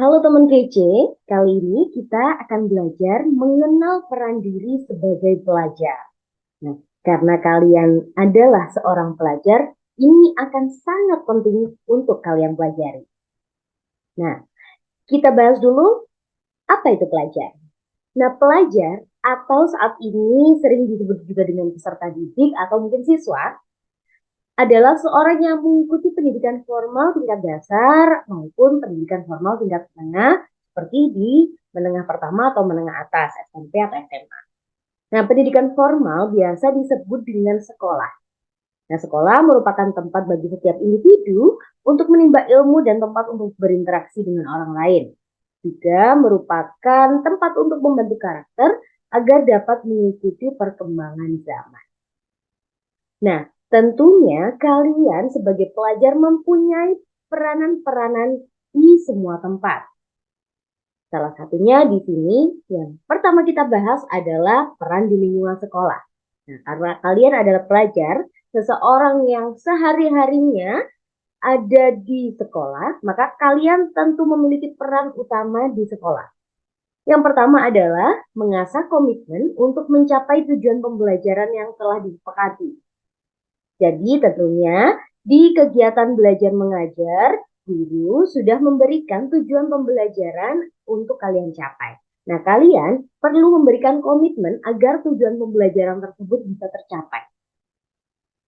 Halo teman kece, kali ini kita akan belajar mengenal peran diri sebagai pelajar. Nah, karena kalian adalah seorang pelajar, ini akan sangat penting untuk kalian pelajari. Nah, kita bahas dulu apa itu pelajar. Nah, pelajar atau saat ini sering disebut juga dengan peserta didik atau mungkin siswa adalah seorang yang mengikuti pendidikan formal tingkat dasar maupun pendidikan formal tingkat menengah seperti di menengah pertama atau menengah atas, SMP atau SMA. Nah, pendidikan formal biasa disebut dengan sekolah. Nah, sekolah merupakan tempat bagi setiap individu untuk menimba ilmu dan tempat untuk berinteraksi dengan orang lain. Juga merupakan tempat untuk membentuk karakter agar dapat mengikuti perkembangan zaman. Nah, tentunya kalian sebagai pelajar mempunyai peranan-peranan di semua tempat. Salah satunya di sini yang pertama kita bahas adalah peran di lingkungan sekolah. Nah, karena kalian adalah pelajar, seseorang yang sehari-harinya ada di sekolah, maka kalian tentu memiliki peran utama di sekolah. Yang pertama adalah mengasah komitmen untuk mencapai tujuan pembelajaran yang telah disepakati. Jadi tentunya di kegiatan belajar mengajar, guru sudah memberikan tujuan pembelajaran untuk kalian capai. Nah, kalian perlu memberikan komitmen agar tujuan pembelajaran tersebut bisa tercapai.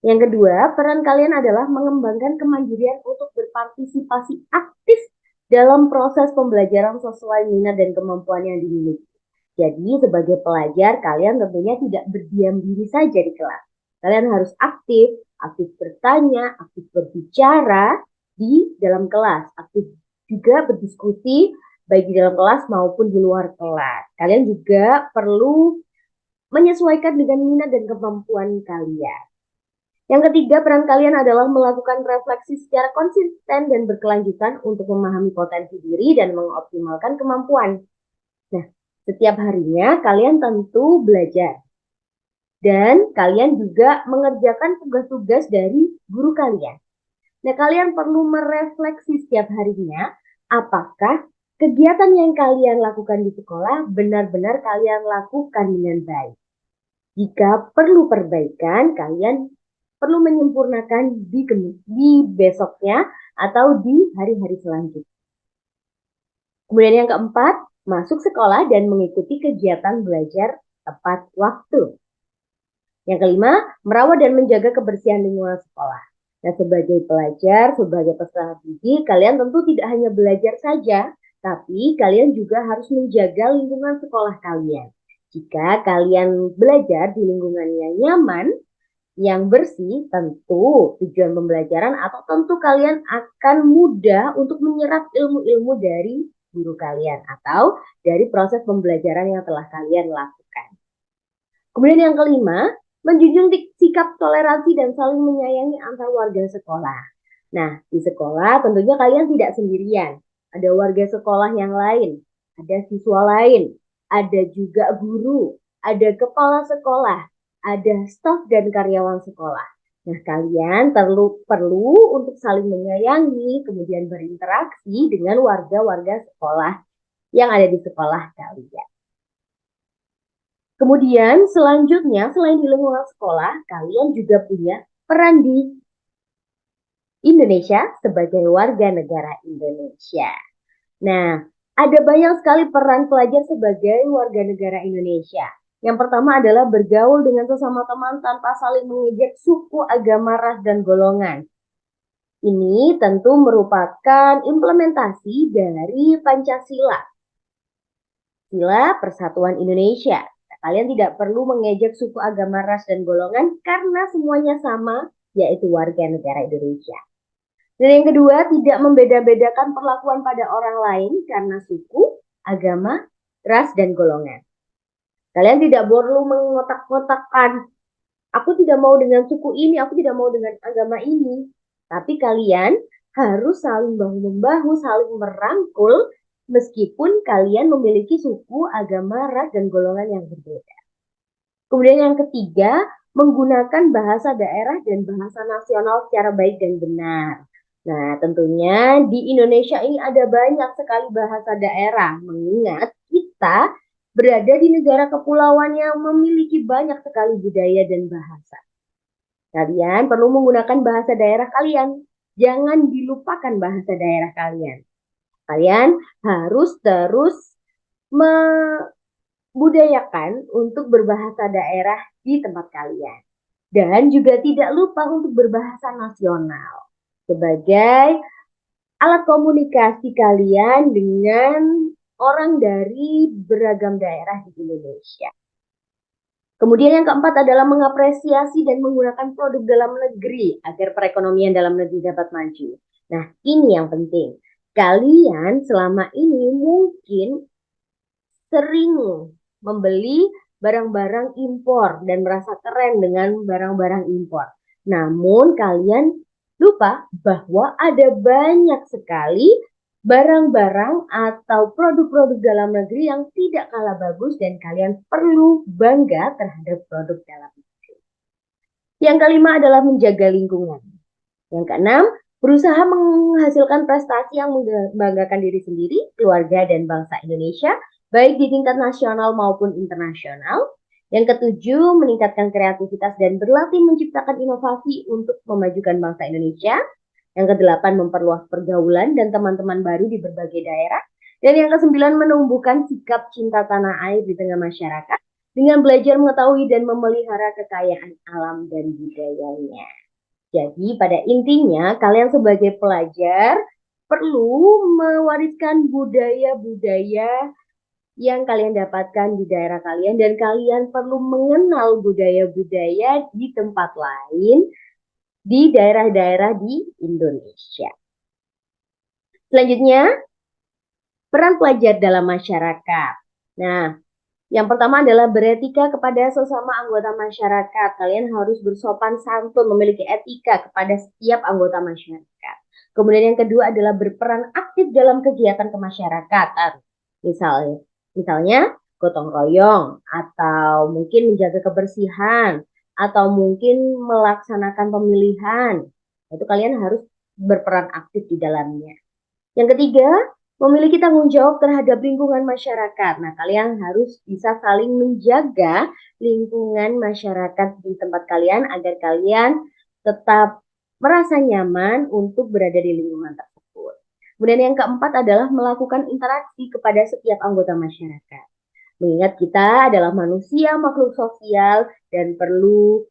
Yang kedua, peran kalian adalah mengembangkan kemandirian untuk berpartisipasi aktif dalam proses pembelajaran sesuai minat dan kemampuan yang dimiliki. Jadi, sebagai pelajar, kalian tentunya tidak berdiam diri saja di kelas. Kalian harus aktif, aktif bertanya, aktif berbicara di dalam kelas, aktif juga berdiskusi baik di dalam kelas maupun di luar kelas. Kalian juga perlu menyesuaikan dengan minat dan kemampuan kalian. Yang ketiga, peran kalian adalah melakukan refleksi secara konsisten dan berkelanjutan untuk memahami potensi diri dan mengoptimalkan kemampuan. Nah, setiap harinya kalian tentu belajar. Dan kalian juga mengerjakan tugas-tugas dari guru kalian. Nah, kalian perlu merefleksi setiap harinya apakah kegiatan yang kalian lakukan di sekolah benar-benar kalian lakukan dengan baik. Jika perlu perbaikan, kalian perlu menyempurnakan di besoknya atau di hari-hari selanjutnya. Kemudian yang keempat, masuk sekolah dan mengikuti kegiatan belajar tepat waktu. Yang kelima, merawat dan menjaga kebersihan lingkungan sekolah. Nah, sebagai pelajar, sebagai peserta didik, kalian tentu tidak hanya belajar saja, tapi kalian juga harus menjaga lingkungan sekolah kalian. Jika kalian belajar di lingkungan yang nyaman, yang bersih, tentu tujuan pembelajaran atau tentu kalian akan mudah untuk menyerap ilmu-ilmu dari guru kalian atau dari proses pembelajaran yang telah kalian lakukan. Kemudian yang kelima, menjunjung sikap toleransi dan saling menyayangi antar warga sekolah. Nah, di sekolah tentunya kalian tidak sendirian. Ada warga sekolah yang lain, ada siswa lain, ada juga guru, ada kepala sekolah, ada staf dan karyawan sekolah. Nah, kalian perlu untuk saling menyayangi, kemudian berinteraksi dengan warga-warga sekolah yang ada di sekolah kalian. Kemudian selanjutnya selain di lingkungan sekolah, kalian juga punya peran di Indonesia sebagai warga negara Indonesia. Nah, ada banyak sekali peran pelajar sebagai warga negara Indonesia. Yang pertama adalah bergaul dengan sesama teman tanpa saling mengejek suku, agama, ras, dan golongan. Ini tentu merupakan implementasi dari Pancasila, Sila Persatuan Indonesia. Kalian tidak perlu mengejek suku, agama, ras, dan golongan karena semuanya sama, yaitu warga negara Indonesia. Dan yang kedua, tidak membeda-bedakan perlakuan pada orang lain karena suku, agama, ras, dan golongan. Kalian tidak perlu mengotak-kotakkan, aku tidak mau dengan suku ini, aku tidak mau dengan agama ini. Tapi kalian harus saling bahu-membahu, saling merangkul, meskipun kalian memiliki suku, agama, ras, dan golongan yang berbeda. Kemudian yang ketiga, menggunakan bahasa daerah dan bahasa nasional secara baik dan benar. Nah, tentunya di Indonesia ini ada banyak sekali bahasa daerah, mengingat kita berada di negara kepulauan yang memiliki banyak sekali budaya dan bahasa. Kalian perlu menggunakan bahasa daerah kalian. Jangan dilupakan bahasa daerah kalian. Kalian harus terus membudayakan untuk berbahasa daerah di tempat kalian. Dan juga tidak lupa untuk berbahasa nasional sebagai alat komunikasi kalian dengan orang dari beragam daerah di Indonesia. Kemudian yang keempat adalah mengapresiasi dan menggunakan produk dalam negeri agar perekonomian dalam negeri dapat maju. Nah, ini yang penting. Kalian selama ini mungkin sering membeli barang-barang impor dan merasa keren dengan barang-barang impor. Namun kalian lupa bahwa ada banyak sekali barang-barang atau produk-produk dalam negeri yang tidak kalah bagus dan kalian perlu bangga terhadap produk dalam negeri. Yang kelima adalah menjaga lingkungan. Yang keenam, berusaha menghasilkan prestasi yang membanggakan diri sendiri, keluarga, dan bangsa Indonesia, baik di tingkat nasional maupun internasional. Yang ketujuh, meningkatkan kreativitas dan berlatih menciptakan inovasi untuk memajukan bangsa Indonesia. Yang kedelapan, memperluas pergaulan dan teman-teman baru di berbagai daerah. Dan yang kesembilan, menumbuhkan sikap cinta tanah air di tengah masyarakat dengan belajar mengetahui dan memelihara kekayaan alam dan budayanya. Jadi pada intinya kalian sebagai pelajar perlu mewariskan budaya-budaya yang kalian dapatkan di daerah kalian dan kalian perlu mengenal budaya-budaya di tempat lain di daerah-daerah di Indonesia. Selanjutnya, peran pelajar dalam masyarakat. Nah, yang pertama adalah beretika kepada sesama anggota masyarakat. Kalian harus bersopan santun, memiliki etika kepada setiap anggota masyarakat. Kemudian yang kedua adalah berperan aktif dalam kegiatan kemasyarakatan. Misalnya gotong royong, atau mungkin menjaga kebersihan, atau mungkin melaksanakan pemilihan. Itu kalian harus berperan aktif di dalamnya. Yang ketiga, memiliki tanggung jawab terhadap lingkungan masyarakat. Nah, kalian harus bisa saling menjaga lingkungan masyarakat di tempat kalian agar kalian tetap merasa nyaman untuk berada di lingkungan tersebut. Kemudian yang keempat adalah melakukan interaksi kepada setiap anggota masyarakat. Mengingat kita adalah manusia, makhluk sosial, dan perlu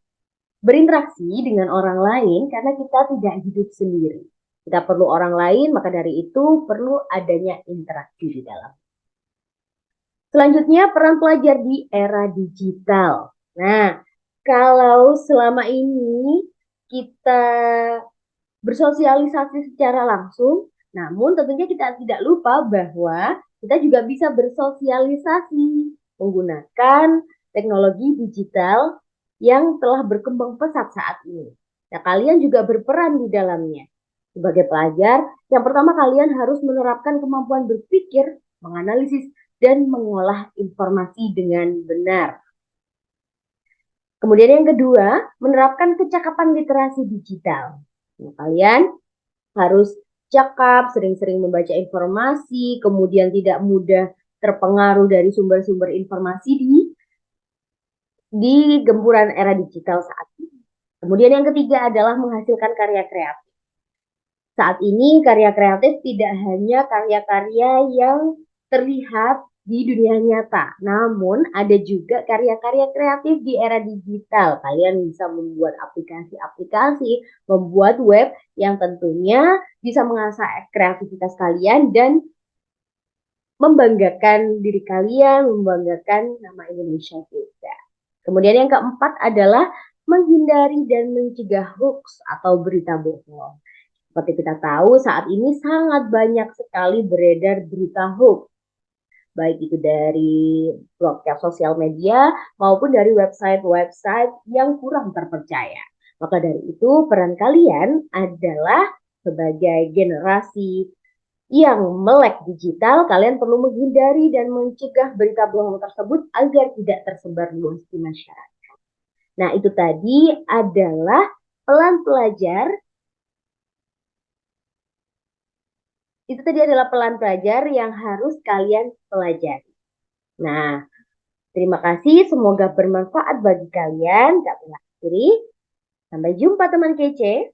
berinteraksi dengan orang lain karena kita tidak hidup sendiri. Kita perlu orang lain, maka dari itu perlu adanya interaksi di dalam. Selanjutnya, peran pelajar di era digital. Nah, kalau selama ini kita bersosialisasi secara langsung, namun tentunya kita tidak lupa bahwa kita juga bisa bersosialisasi menggunakan teknologi digital yang telah berkembang pesat saat ini. Nah, kalian juga berperan di dalamnya. Sebagai pelajar, yang pertama kalian harus menerapkan kemampuan berpikir, menganalisis, dan mengolah informasi dengan benar. Kemudian yang kedua, menerapkan kecakapan literasi digital. Nah, kalian harus cakap, sering-sering membaca informasi, kemudian tidak mudah terpengaruh dari sumber-sumber informasi di gempuran era digital saat ini. Kemudian yang ketiga adalah menghasilkan karya kreatif. Saat ini karya kreatif tidak hanya karya-karya yang terlihat di dunia nyata, namun ada juga karya-karya kreatif di era digital. Kalian bisa membuat aplikasi-aplikasi, membuat web yang tentunya bisa mengasah kreativitas kalian dan membanggakan diri kalian, membanggakan nama Indonesia juga. Kemudian yang keempat adalah menghindari dan mencegah hoax atau berita bohong. Seperti kita tahu saat ini sangat banyak sekali beredar berita hoax. Baik itu dari blog sosial media maupun dari website-website yang kurang terpercaya. Maka dari itu peran kalian adalah sebagai generasi yang melek digital, kalian perlu menghindari dan mencegah berita bohong tersebut agar tidak tersebar luas di masyarakat. Nah, itu tadi adalah peran pelajar Itu tadi adalah pelan belajar yang harus kalian pelajari. Nah, terima kasih. Semoga bermanfaat bagi kalian. Gak pernah kiri. Sampai jumpa teman kece.